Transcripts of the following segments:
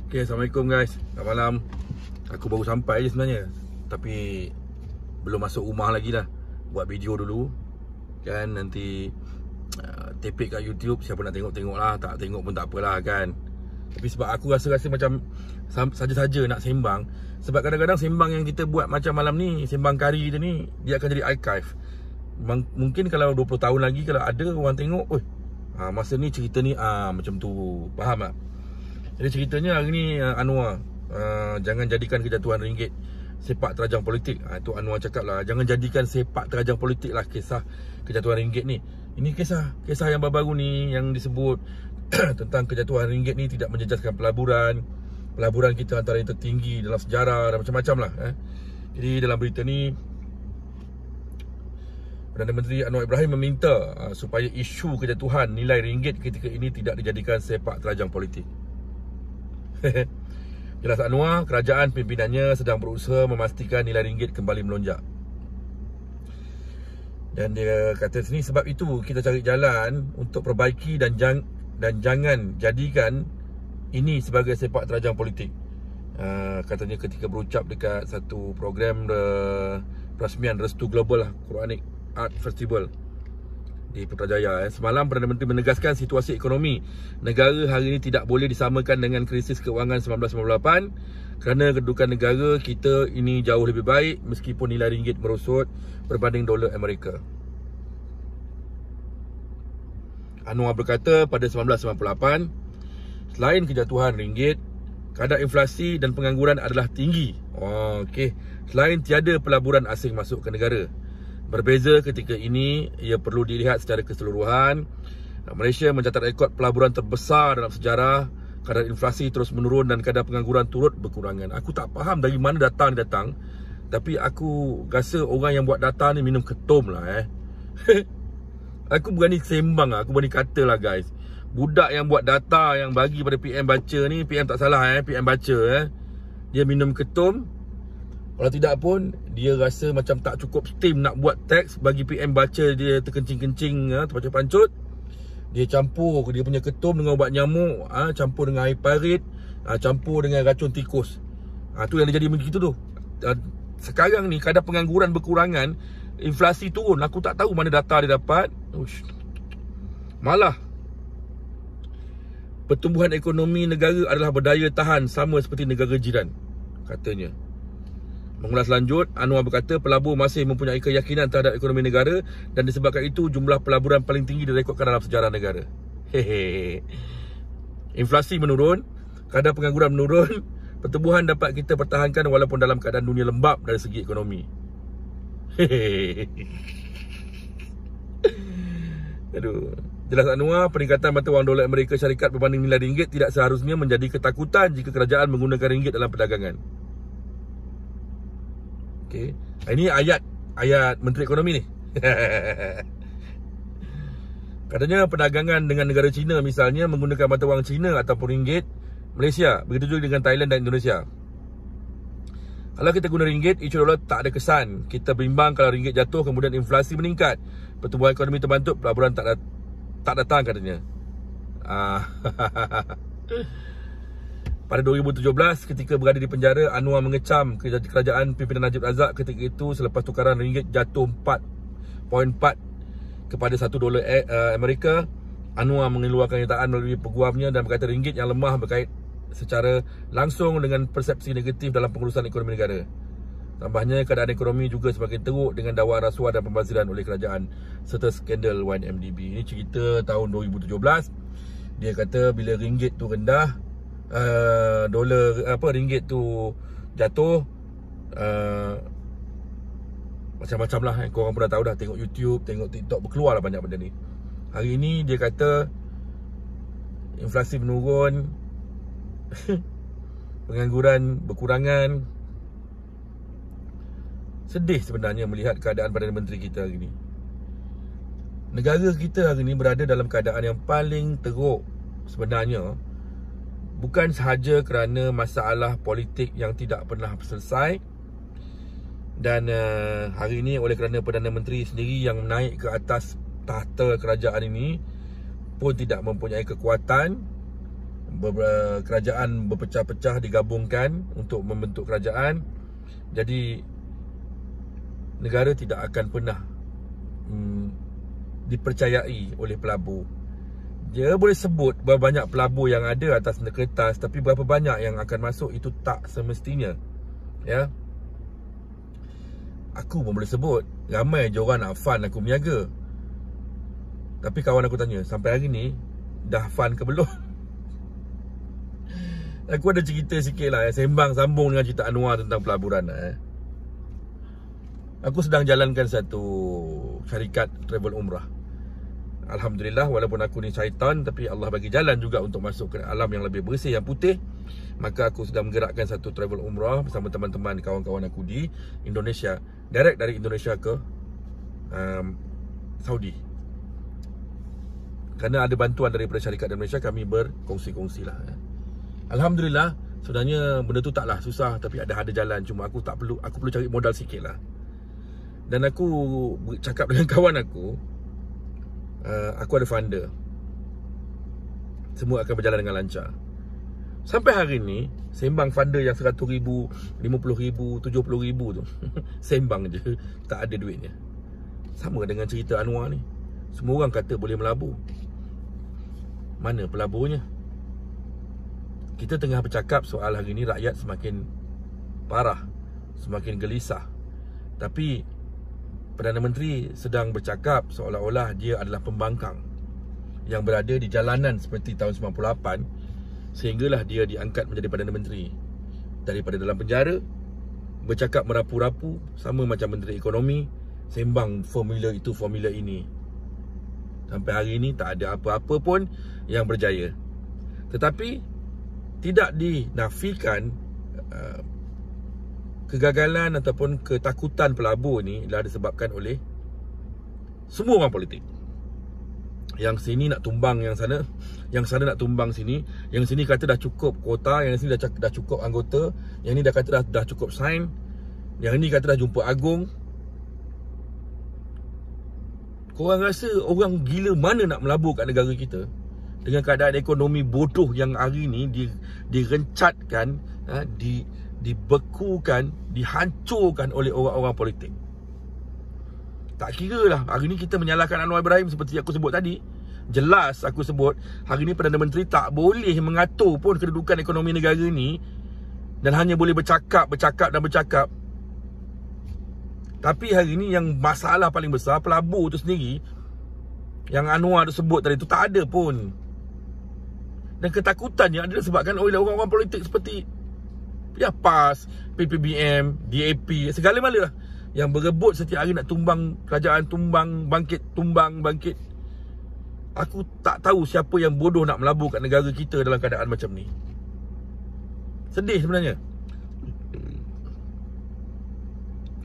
Okay, Assalamualaikum guys. Selamat malam. Aku baru sampai je sebenarnya, tapi belum masuk rumah lagi dah. Buat video dulu kan, nanti tapik kat YouTube. Siapa nak tengok-tengok lah, tak tengok pun tak apalah kan. Tapi sebab aku rasa macam saja-saja nak sembang. Sebab kadang-kadang sembang yang kita buat macam malam ni, sembang kari kita ni, dia akan jadi archive. Mungkin kalau 20 tahun lagi, kalau ada orang tengok, masa ni cerita ni macam tu. Faham tak? Jadi ceritanya hari ni Anwar, jangan jadikan kejatuhan ringgit sepak terjang politik. Itu Anwar cakap lah, jangan jadikan sepak terjang politik lah kisah kejatuhan ringgit ni. Ini kisah yang baru-baru ni yang disebut tentang kejatuhan ringgit ni tidak menjejaskan pelaburan kita antara yang tertinggi dalam sejarah dan macam-macam lah. Jadi dalam berita ni, Perdana Menteri Anwar Ibrahim meminta supaya isu kejatuhan nilai ringgit ketika ini tidak dijadikan sepak terjang politik. Jelas Anwar, kerajaan pimpinannya sedang berusaha memastikan nilai ringgit kembali melonjak. Dan dia kata sini, sebab itu kita cari jalan untuk perbaiki dan jangan jadikan ini sebagai sepak terjang politik. Katanya ketika berucap dekat satu program rasmian Restu Global Quranic Art Festival di Putrajaya. Semalam Perdana Menteri menegaskan situasi ekonomi negara hari ini tidak boleh disamakan dengan krisis kewangan 1998 kerana kedudukan negara kita ini jauh lebih baik meskipun nilai ringgit merosot berbanding dolar Amerika. Anwar berkata pada 1998 selain kejatuhan ringgit, kadar inflasi dan pengangguran adalah tinggi. Selain tiada pelaburan asing masuk ke negara. Berbeza ketika ini, ia perlu dilihat secara keseluruhan. Malaysia mencatat rekod pelaburan terbesar dalam sejarah. Kadar inflasi terus menurun dan kadar pengangguran turut berkurangan. Aku tak faham dari mana data ni datang, tapi aku rasa orang yang buat data ni minum ketum lah. Aku berani sembang lah, aku berani kata lah guys. Budak yang buat data yang bagi pada PM baca ni, PM tak salah PM baca dia minum ketum. Kalau tidak pun, dia rasa macam tak cukup steam nak buat teks bagi PM baca, dia terkencing-kencing, terpancut-pancut. Dia campur dia punya ketum dengan ubat nyamuk, campur dengan air parit, campur dengan racun tikus. Tu yang dia jadi begitu tu. Sekarang ni kadar pengangguran berkurangan, inflasi turun. Aku tak tahu mana data dia dapat. Malah pertumbuhan ekonomi negara adalah berdaya tahan sama seperti negara jiran, katanya. Mengulas lanjut, Anwar berkata pelabur masih mempunyai keyakinan terhadap ekonomi negara dan disebabkan itu jumlah pelaburan paling tinggi direkodkan dalam sejarah negara. Inflasi menurun, kadar pengangguran menurun, pertumbuhan dapat kita pertahankan walaupun dalam keadaan dunia lembap dari segi ekonomi. Aduh. Jelas Anwar, peningkatan mata wang dolar Amerika Syarikat berbanding nilai ringgit tidak seharusnya menjadi ketakutan jika kerajaan menggunakan ringgit dalam perdagangan. Ini ayat Menteri Ekonomi ni. Katanya perdagangan dengan negara China misalnya menggunakan mata wang China ataupun ringgit Malaysia. Begitu juga dengan Thailand dan Indonesia. Kalau kita guna ringgit, isu dolar tak ada kesan. Kita bimbang kalau ringgit jatuh kemudian inflasi meningkat, pertumbuhan ekonomi terbantuk, pelaburan tak datang, katanya. Pada 2017, ketika berada di penjara, Anwar mengecam kerajaan pimpinan Najib Razak ketika itu selepas tukaran ringgit jatuh 4.4 kepada 1 dolar Amerika. Anwar mengeluarkan kenyataan melalui peguamnya dan berkata ringgit yang lemah berkait secara langsung dengan persepsi negatif dalam pengurusan ekonomi negara. Tambahnya, keadaan ekonomi juga semakin teruk dengan dakwaan rasuah dan pembaziran oleh kerajaan serta skandal 1MDB. Ini cerita tahun 2017. Dia kata bila ringgit tu rendah, ringgit tu jatuh, macam-macam lah. Korang pun dah tahu dah, tengok YouTube, tengok TikTok, berkeluar lah banyak benda ni. Hari ni dia kata inflasi menurun, pengangguran berkurangan. Sedih sebenarnya melihat keadaan Perdana Menteri kita hari ni. Negara kita hari ni berada dalam keadaan yang paling teruk sebenarnya. Bukan sahaja kerana masalah politik yang tidak pernah selesai, dan hari ini oleh kerana Perdana Menteri sendiri yang naik ke atas tahta kerajaan ini pun tidak mempunyai kekuatan kerajaan berpecah-pecah digabungkan untuk membentuk kerajaan. Jadi negara tidak akan pernah dipercayai oleh pelabur. Dia boleh sebut berapa banyak pelabur yang ada atas kertas, tapi berapa banyak yang akan masuk itu tak semestinya. Ya. Aku pun boleh sebut ramai je orang nak fund aku berniaga. Tapi kawan aku tanya, sampai hari ni dah fund ke belum? Aku ada cerita sikit lah, sembang sambung dengan cerita Anwar tentang pelaburan. Aku sedang jalankan satu syarikat travel umrah. Alhamdulillah, walaupun aku ni syaitan, tapi Allah bagi jalan juga untuk masuk ke alam yang lebih bersih, yang putih. Maka aku sedang menggerakkan satu travel umrah bersama teman-teman, kawan-kawan aku di Indonesia. Direct dari Indonesia ke Saudi. Kerana ada bantuan daripada syarikat di Malaysia, kami berkongsi-kongsi lah. Alhamdulillah, sebenarnya benda tu taklah susah, tapi ada jalan. Cuma aku perlu cari modal sikit lah. Dan aku cakap dengan kawan aku, aku ada funder, semua akan berjalan dengan lancar. Sampai hari ni, sembang funder yang 100,000, 50,000, 70,000 tu sembang je, tak ada duitnya. Sama dengan cerita Anwar ni. Semua orang kata boleh melabur. Mana pelaburnya? Kita tengah bercakap soal hari ni rakyat semakin parah, semakin gelisah. Tapi Perdana Menteri sedang bercakap seolah-olah dia adalah pembangkang yang berada di jalanan seperti tahun 98, sehinggalah dia diangkat menjadi Perdana Menteri. Daripada dalam penjara, bercakap merapu-rapu, sama macam Menteri Ekonomi, sembang formula itu, formula ini. Sampai hari ini tak ada apa-apa pun yang berjaya. Tetapi tidak dinafikan kegagalan ataupun ketakutan pelabur ni adalah disebabkan oleh semua orang politik. Yang sini nak tumbang yang sana, yang sana nak tumbang sini, yang sini kata dah cukup kuota, yang sini dah cukup anggota, yang ni dah kata dah cukup sign, yang ni kata dah jumpa agung. Korang rasa orang gila mana nak melabur kat negara kita dengan keadaan ekonomi bodoh yang hari ni direncatkan, dibekukan, dihancurkan oleh orang-orang politik. Tak kira lah, hari ni kita menyalahkan Anwar Ibrahim seperti aku sebut tadi. Jelas aku sebut, hari ni Perdana Menteri tak boleh mengatur pun kedudukan ekonomi negara ni, dan hanya boleh bercakap. Tapi hari ni yang masalah paling besar, pelabur tu sendiri, yang Anwar tu sebut tadi tu tak ada pun. Dan ketakutannya adalah sebabkan oleh orang-orang politik seperti PAS, PPBM, DAP, segala-mala lah, yang berebut setiap hari nak tumbang kerajaan, tumbang bangkit. Aku tak tahu siapa yang bodoh nak melabur kat negara kita dalam keadaan macam ni. Sedih sebenarnya.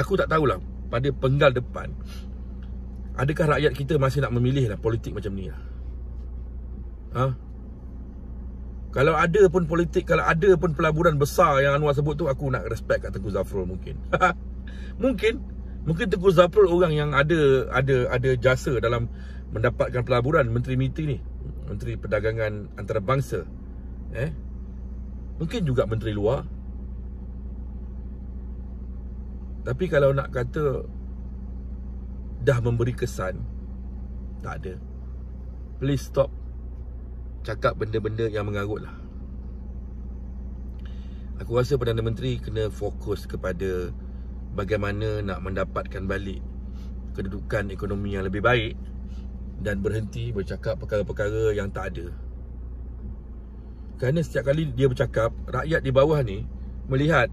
Aku tak tahulah pada penggal depan, adakah rakyat kita masih nak memilih lah politik macam ni lah? Kalau ada pun politik, kalau ada pun pelaburan besar yang Anwar sebut tu, aku nak respect kat Tengku Zafrul mungkin. Mungkin Tengku Zafrul orang yang ada jasa dalam mendapatkan pelaburan, Menteri MITI ni, Menteri Perdagangan Antarabangsa. Mungkin juga menteri luar. Tapi kalau nak kata dah memberi kesan, tak ada. Please stop cakap benda-benda yang mengarut lah. Aku rasa Perdana Menteri kena fokus kepada bagaimana nak mendapatkan balik kedudukan ekonomi yang lebih baik, dan berhenti bercakap perkara-perkara yang tak ada. Kerana setiap kali dia bercakap, rakyat di bawah ni melihat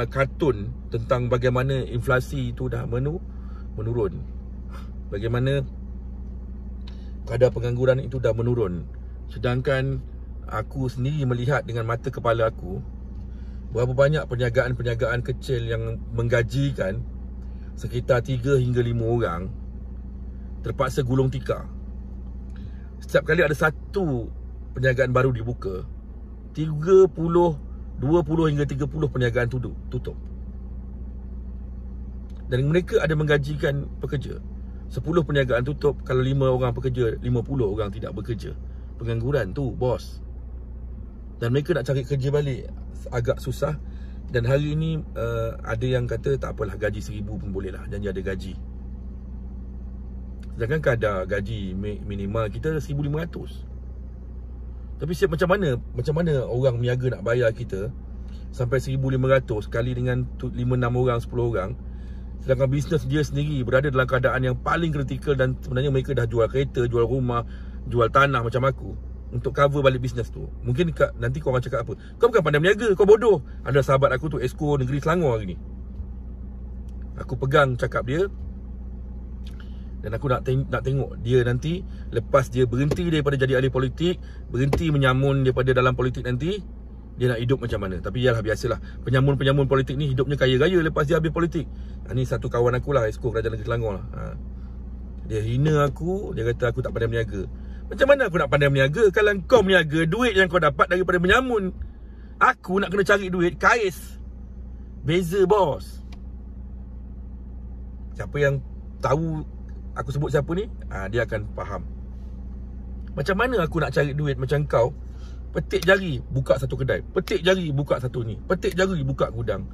kartun tentang bagaimana inflasi itu dah menurun, bagaimana kadar pengangguran itu dah menurun. Sedangkan aku sendiri melihat dengan mata kepala aku berapa banyak perniagaan-perniagaan kecil yang menggajikan sekitar 3 hingga 5 orang terpaksa gulung tikar. Setiap kali ada satu perniagaan baru dibuka, 20 hingga 30 perniagaan tutup. Dan mereka ada menggajikan pekerja. 10 perniagaan tutup, kalau 5 orang pekerja, 50 orang tidak bekerja. Pengangguran tu, bos. Dan mereka nak cari kerja balik agak susah. Dan hari ini ada yang kata tak apalah, gaji 1,000 pun boleh lah, janji ada gaji. Sedangkan kadar gaji minimal kita 1,500. Tapi siap macam mana orang meniaga nak bayar kita sampai 1,500 kali dengan 5-6 orang, 10 orang. Sedangkan bisnes dia sendiri berada dalam keadaan yang paling kritikal. Dan sebenarnya mereka dah jual kereta, jual rumah, jual tanah macam aku untuk cover balik bisnes tu. Mungkin nanti korang cakap apa? Kau bukan pandai berniaga, kau bodoh. Ada sahabat aku tu, Esko Negeri Selangor hari ni. Aku pegang cakap dia. Dan aku nak tengok dia nanti, lepas dia berhenti daripada jadi ahli politik, berhenti menyamun daripada dalam politik nanti, dia nak hidup macam mana. Tapi yalah, biasalah, penyamun-penyamun politik ni hidupnya kaya-raya lepas dia habis politik. Ni satu kawan aku lah, Esko Kerajaan Negeri Selangor lah. Dia hina aku, dia kata aku tak pandai berniaga. Macam mana aku nak pandai berniaga kalau kau berniaga, duit yang kau dapat daripada menyamun? Aku nak kena cari duit kais. Beza bos. Siapa yang tahu aku sebut siapa ni, dia akan faham. Macam mana aku nak cari duit macam kau? Petik jari buka satu kedai, petik jari buka satu ni, petik jari buka gudang.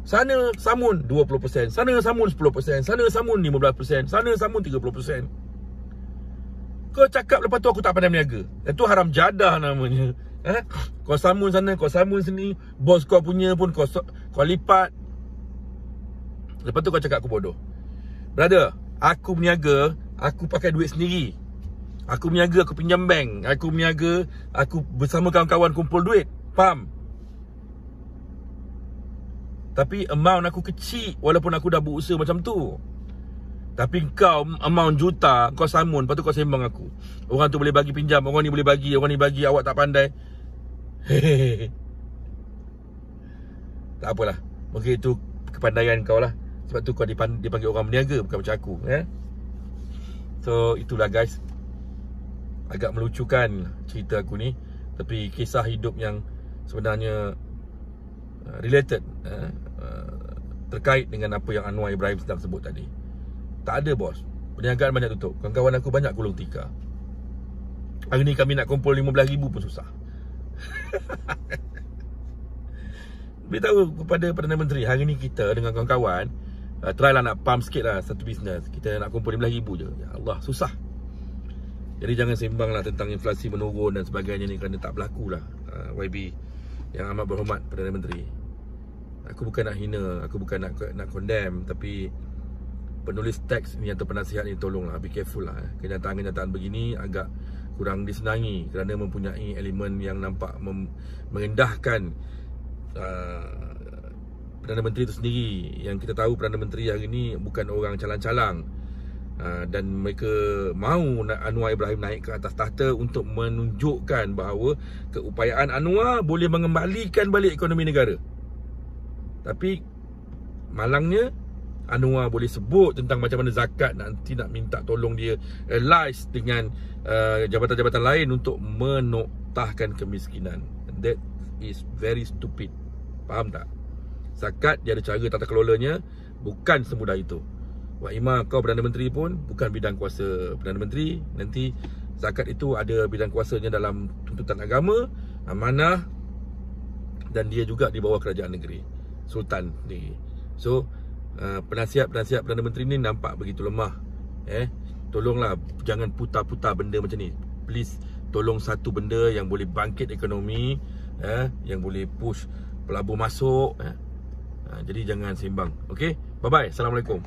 Sana samun 20%, sana samun 10%, sana samun 15%, sana samun 30%. Kau cakap lepas tu aku tak pandai berniaga. Itu haram jadah namanya. Kau samun sana, kau samun sini, bos kau punya pun kau lipat. Lepas tu kau cakap aku bodoh. Brother, aku berniaga, aku pakai duit sendiri. Aku berniaga, aku pinjam bank. Aku berniaga, aku bersama kawan-kawan kumpul duit. Faham? Tapi amount aku kecil walaupun aku dah berusaha macam tu. Tapi kau amount juta, kau samun, lepas tu kau sembang aku. Orang tu boleh bagi pinjam, orang ni boleh bagi, orang ni bagi, awak tak pandai. Hehehe. Tak apalah, mungkin itu kepandaian kau lah. Sebab tu kau dipanggil orang berniaga, bukan macam aku, So itulah guys, agak melucukan cerita aku ni. Tapi kisah hidup yang sebenarnya related, terkait dengan apa yang Anwar Ibrahim sedang sebut tadi. Tak ada bos, perniagaan banyak tutup. Kawan-kawan aku banyak gulung tikar. Hari ni kami nak kumpul 15,000 pun susah. Beritahu kepada Perdana Menteri, hari ni kita dengan kawan-kawan try lah nak pump sikit lah satu bisnes. Kita nak kumpul 15,000 je. Ya Allah, susah. Jadi jangan sembang lah tentang inflasi menurun dan sebagainya ni, kerana tak berlaku lah. YB yang amat berhormat Perdana Menteri, aku bukan nak hina, aku bukan nak condemn, tapi penulis teks ni atau penasihat ni tolonglah be careful lah. Kenyataan-kenyataan begini agak kurang disenangi kerana mempunyai elemen yang nampak merendahkan Perdana Menteri itu sendiri. Yang kita tahu Perdana Menteri hari ni bukan orang calang-calang, dan mereka mahu Anwar Ibrahim naik ke atas tahta untuk menunjukkan bahawa keupayaan Anwar boleh mengembalikan balik ekonomi negara. Tapi malangnya Anwar boleh sebut tentang macam mana zakat nanti nak minta tolong dia allies dengan jabatan-jabatan lain untuk menoktahkan kemiskinan. That is very stupid. Faham tak? Zakat dia ada cara tata kelolanya, bukan semudah itu. Wak Imam, kau Perdana Menteri pun bukan bidang kuasa Perdana Menteri. Nanti zakat itu ada bidang kuasanya dalam tuntutan agama, amanah, dan dia juga di bawah kerajaan negeri, Sultan ni. So penasihat-penasihat Perdana Menteri ni nampak begitu lemah. Tolonglah jangan putar-putar benda macam ni. Please, tolong satu benda yang boleh bangkit ekonomi, yang boleh push pelabur masuk. Jadi jangan sembang. Okay, bye-bye. Assalamualaikum.